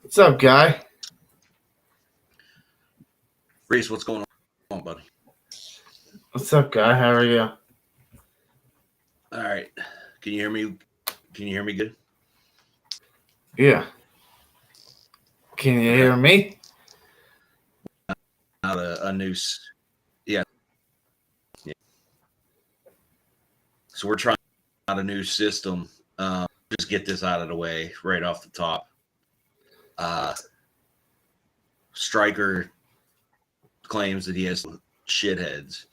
What's up, guy? Reese, what's going on, buddy? What's up, guy? How are you? All right. Can you hear me? Can you hear me good? Yeah. Can you Okay. hear me? Out a new, yeah. So we're trying out a new system. Just get this out of the way right off the top. Stryker claims that he has shitheads.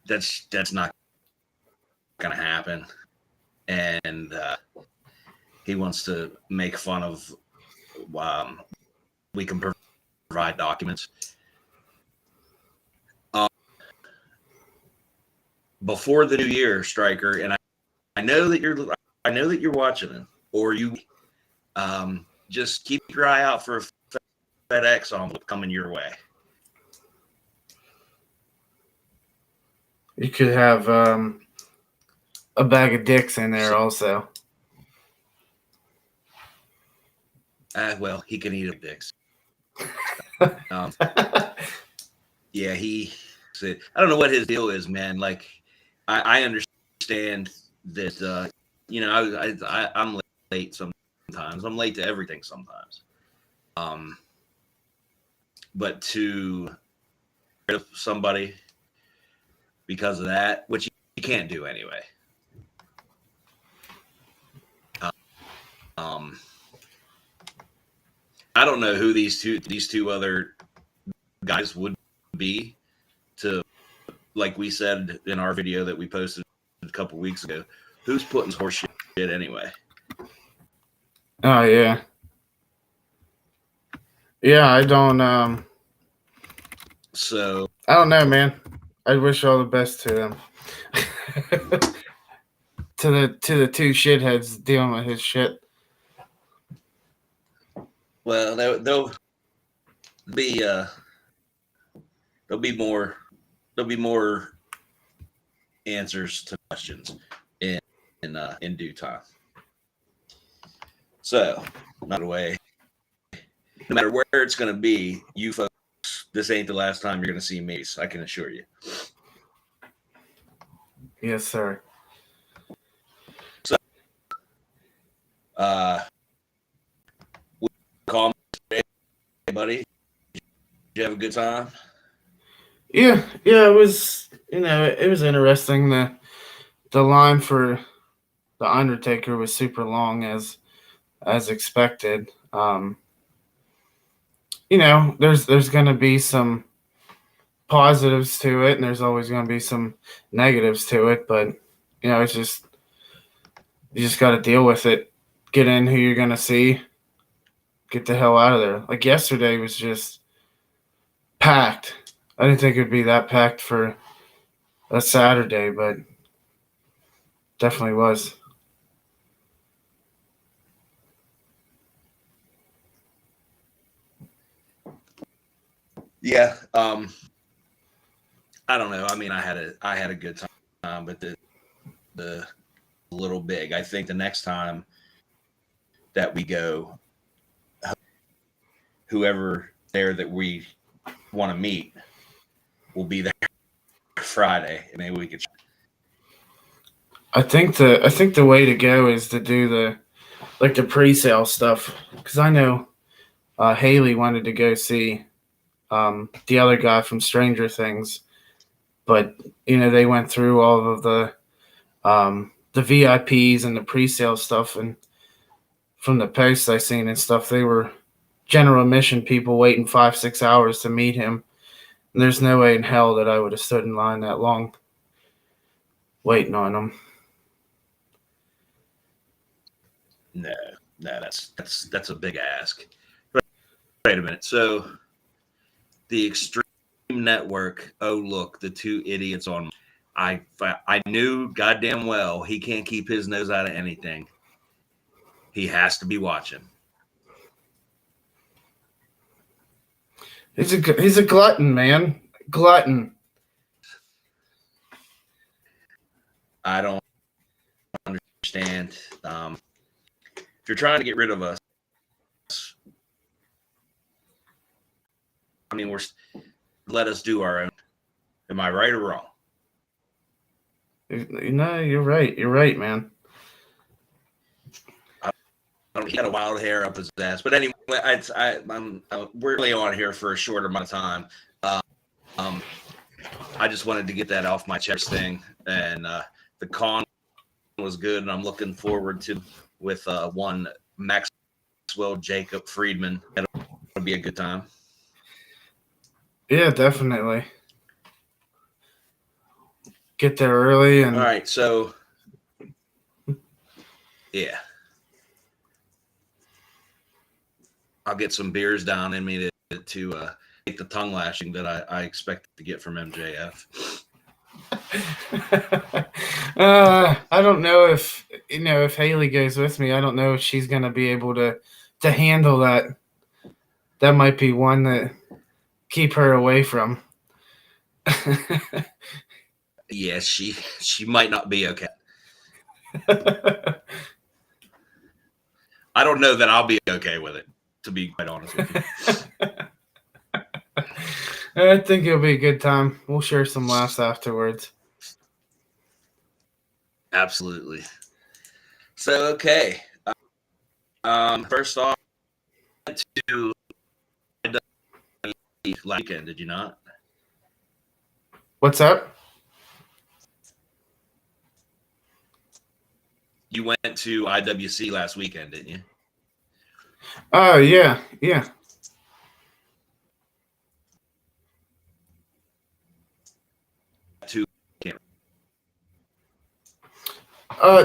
That's not gonna happen, and he wants to make fun of. We can provide documents. Before the new year, Stryker, and I know that you're watching it, or you just keep your eye out for a FedEx envelope coming your way. You could have a bag of dicks in there also. Well, he can eat a dicks. Yeah, I don't know what his deal is, man. Like, I understand that, I'm late sometimes. I'm late to everything sometimes. But to get rid of somebody because of that, which you can't do anyway. I don't know who these two other guys would be to, like we said in our video that we posted a couple weeks ago, who's putting horse shit anyway? Oh, yeah. Yeah, I don't So I don't know, man. I wish all the best to them. to the two shitheads dealing with his shit. well, there'll be more answers to questions in due time. So, by the way, no matter where it's going to be, you folks, this ain't the last time you're going to see me. I can assure you. Yes, sir. So, we call me today, buddy. Did you have a good time? Yeah, it was. It was interesting. The line for the Undertaker was super long as expected. There's going to be some positives to it, and there's always going to be some negatives to it. But it's just you just got to deal with it. Get in who you're going to see. Get the hell out of there. Like yesterday was just packed. I didn't think it'd be that packed for a Saturday, but definitely was. Yeah. I don't know. I mean, I had a good time, but the little big. I think the next time that we go, whoever there that we want to meet will be there Friday. Maybe we could. I think the way to go is to do the pre-sale stuff, because I know Haley wanted to go see the other guy from Stranger Things, but they went through all of the VIPs and the pre-sale stuff, and from the posts I seen and stuff, they were general admission people waiting 5-6 hours to meet him. And there's no way in hell that I would have stood in line that long waiting on him. No, that's a big ask. Wait a minute. So the Extreme Network. Oh, look, the two idiots on. I knew goddamn well he can't keep his nose out of anything. He has to be watching. He's a glutton, man. Glutton. I don't understand. If you're trying to get rid of us, I mean, let us do our own. Am I right or wrong? No, you're right. You're right, man. He had a wild hair up his ass. But anyway, we're really on here for a short amount of time. I just wanted to get that off my chest thing. And the con was good, and I'm looking forward to with one Maxwell Jacob Friedman. That'll be a good time. Yeah, definitely. Get there early and all right. So yeah, I'll get some beers down in me to take the tongue lashing that I expect to get from MJF. I don't know if Haley goes with me. I don't know if she's gonna be able to handle that. That might be one that keep her away from. Yeah, she might not be okay. I don't know that I'll be okay with it, to be quite honest with you. I think it'll be a good time. We'll share some laughs afterwards. Absolutely. So, okay. First off, to last weekend, did you not? What's up? You went to IWC last weekend, didn't you? Oh, yeah.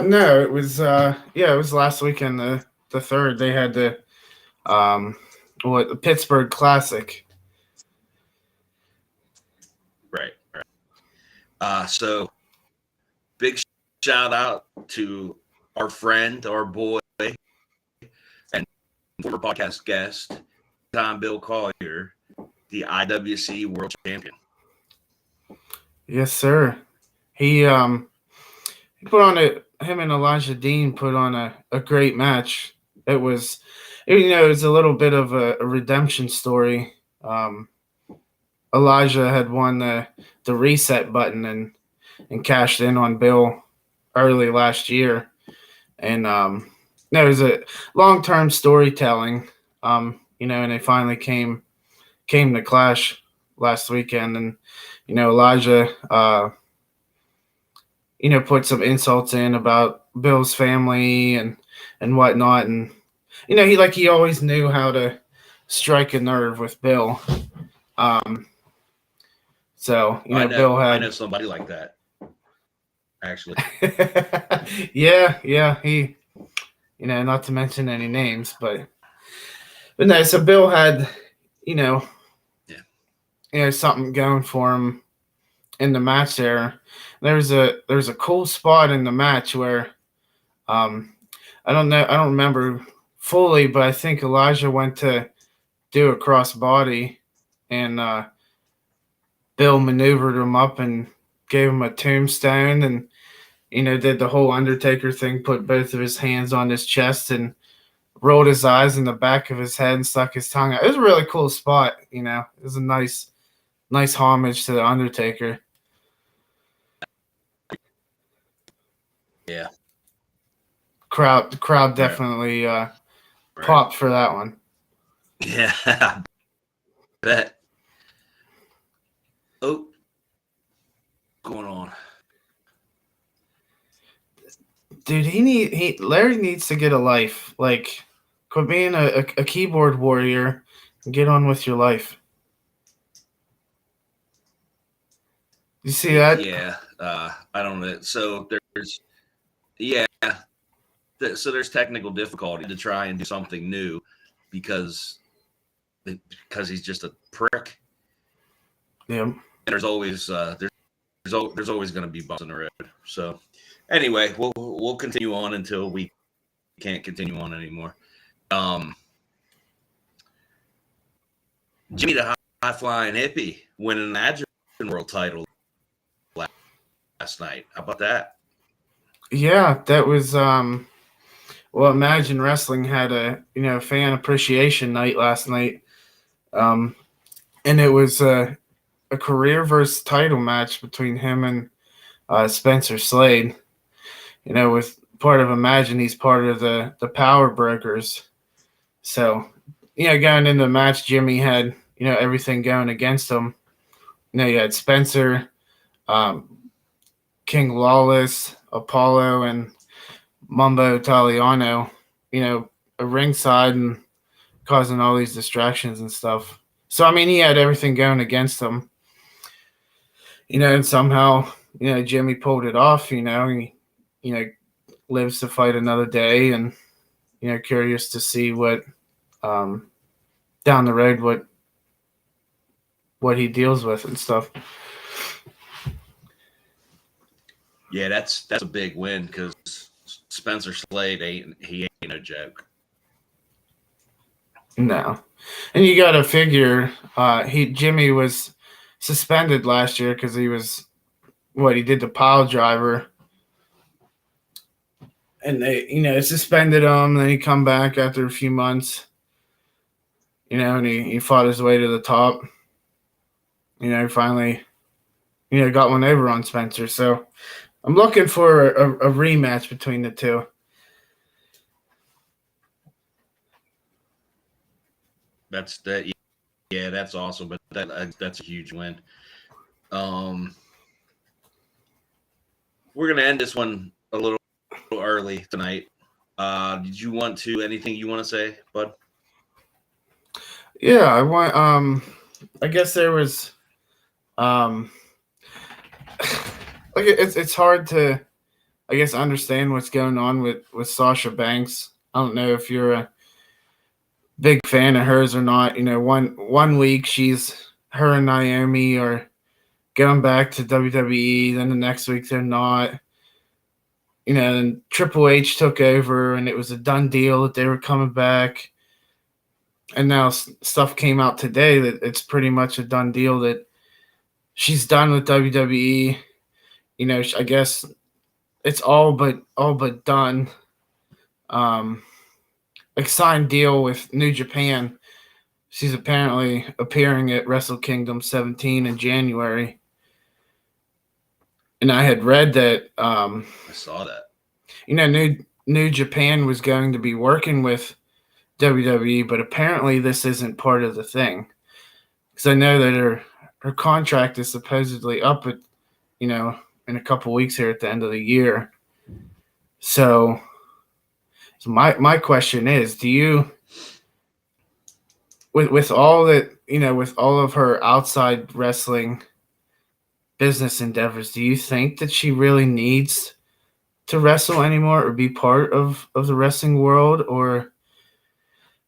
No, it was it was last weekend, the 3rd. They had the the Pittsburgh Classic. Right. So big shout out to our friend, our boy, and former podcast guest, Tom Bill Collier, the IWC World Champion. Yes, sir. He put on him and Elijah Dean put on a great match. It was it was a little bit of a redemption story. Elijah had won the reset button and cashed in on Bill early last year. And there was a long-term storytelling, and they finally came to clash last weekend. And, Elijah, put some insults in about Bill's family and whatnot. And, he always knew how to strike a nerve with Bill. So, Bill had... I know somebody like that, actually. yeah, he, not to mention any names, but no, so Bill had, something going for him in the match there. There's a cool spot in the match where, I don't remember fully, but I think Elijah went to do a crossbody, and Bill maneuvered him up and gave him a tombstone, and did the whole Undertaker thing, put both of his hands on his chest and rolled his eyes in the back of his head and stuck his tongue out. It was a really cool spot, It was a nice homage to the Undertaker. Yeah. Crowd definitely popped for that one. Yeah. I bet. Oh. What's going on? Dude, Larry needs to get a life. Like, quit being a keyboard warrior and get on with your life. You see that? Yeah. I don't know. So there's there's technical difficulty to try and do something new because he's just a prick. Yeah. And there's always there's always going to be bumps in the road. So anyway, we'll continue on until we can't continue on anymore. Jimmy the High Flying Hippie winning an Adrian World title last night. How about that? Yeah, that was well, Imagine Wrestling had a fan appreciation night last night, um, and it was a career versus title match between him and Spencer Slade. With part of Imagine, he's part of the Power Brokers. So, going into the match, Jimmy had everything going against him. You had Spencer, um, King Lawless, Apollo, and Mumbo Italiano. A ringside and causing all these distractions and stuff. So I mean, he had everything going against him. And somehow, Jimmy pulled it off. He, lives to fight another day, and curious to see what um, down the road what he deals with and stuff. Yeah, that's a big win because Spencer Slade ain't no joke. No, and you got to figure Jimmy was suspended last year because he did the pile driver, and they suspended him. Then he come back after a few months, and he fought his way to the top. He finally got one over on Spencer. So I'm looking for a rematch between the two. That's that. Yeah, that's awesome. But that's a huge win. We're gonna end this one a little early tonight. Did you want to anything you want to say, bud? Yeah, I want. I guess there was. Like it's hard to, I guess, understand what's going on with Sasha Banks. I don't know if you're a big fan of hers or not. One week her and Naomi are going back to WWE, then the next week they're not. And Triple H took over, and it was a done deal that they were coming back. And now stuff came out today that it's pretty much a done deal that she's done with WWE. I guess it's all but done. Like signed deal with New Japan. She's apparently appearing at Wrestle Kingdom 17 in January. And I had read that I saw that. New Japan was going to be working with WWE, but apparently this isn't part of the thing. Because I know that her contract is supposedly up at in a couple weeks here at the end of the year. So my question is, do you with all that with all of her outside wrestling business endeavors, do you think that she really needs to wrestle anymore or be part of the wrestling world? Or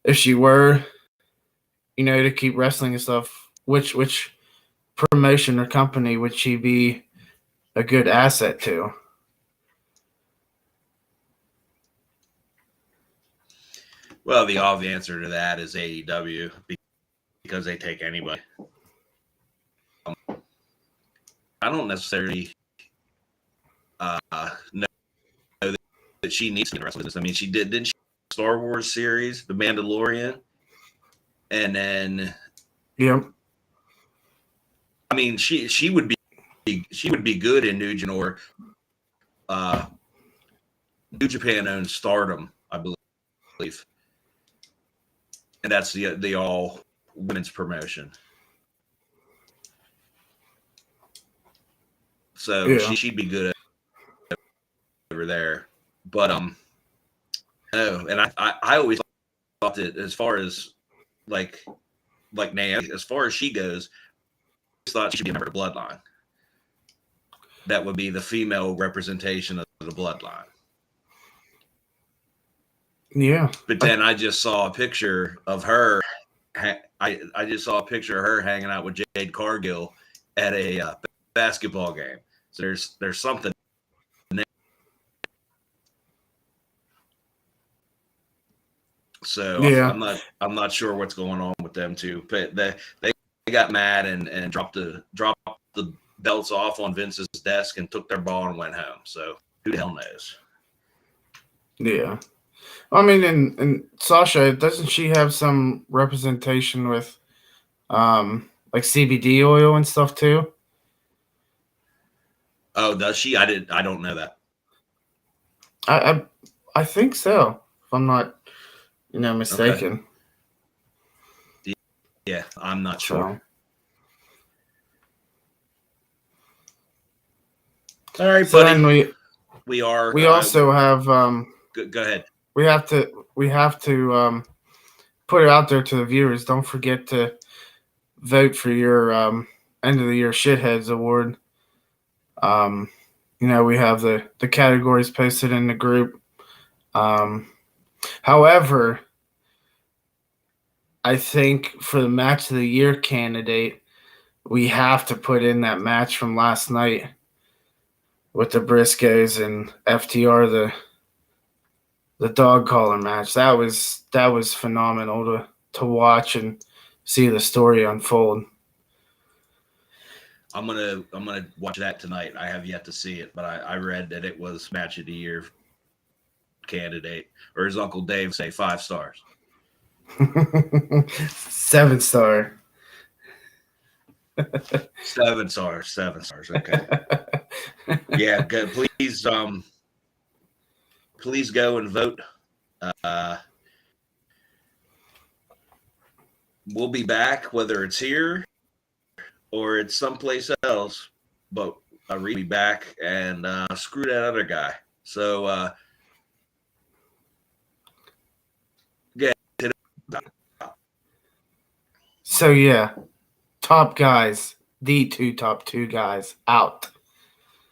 if she were, to keep wrestling and stuff, which promotion or company would she be a good asset to? Well, the obvious answer to that is AEW because they take anybody. I don't necessarily know that she needs to wrestle this. I mean, didn't she Star Wars series, The Mandalorian, and then Yep. I mean she would be good in New Japan or New Japan owns Stardom, I believe, and that's the all women's promotion. So Yeah. she'd be good over there. But no, and I always thought that as far as like Naomi, as far as she goes, I thought she should be a member of the Bloodline. That would be the female representation of the Bloodline. Yeah. But then I just saw a picture of her. I just saw a picture of her hanging out with Jade Cargill at a basketball game. So there's something there. So Yeah. I'm not sure what's going on with them too. But they got mad and dropped the belts off on Vince's desk and took their ball and went home. So who the hell knows? Yeah. I mean, and Sasha, doesn't she have some representation with like CBD oil and stuff too? Oh, does she? I don't know that. I I, I think so. If I'm not, Okay. mistaken. Yeah, I'm not sure. So All right, so buddy. then We are. we also have Go ahead. we have to put it out there to the viewers. Don't forget to vote for your end of the year shitheads award. Um, we have the categories posted in the group. Um, However, I think for the match of the year candidate, we have to put in that match from last night with the Briscoes and FTR, the dog collar match. That was phenomenal to watch and see the story unfold. I'm gonna watch that tonight. I have yet to see it, but I read that it was match of the year candidate, or his Uncle Dave say 5 stars. 7-star. 7 stars. 7 stars. Okay. Yeah. Go, please go and vote. Uh, we'll be back, whether it's here or it's someplace else. But Reese will be back and screw that other guy. So So yeah, top guys, the top two guys out.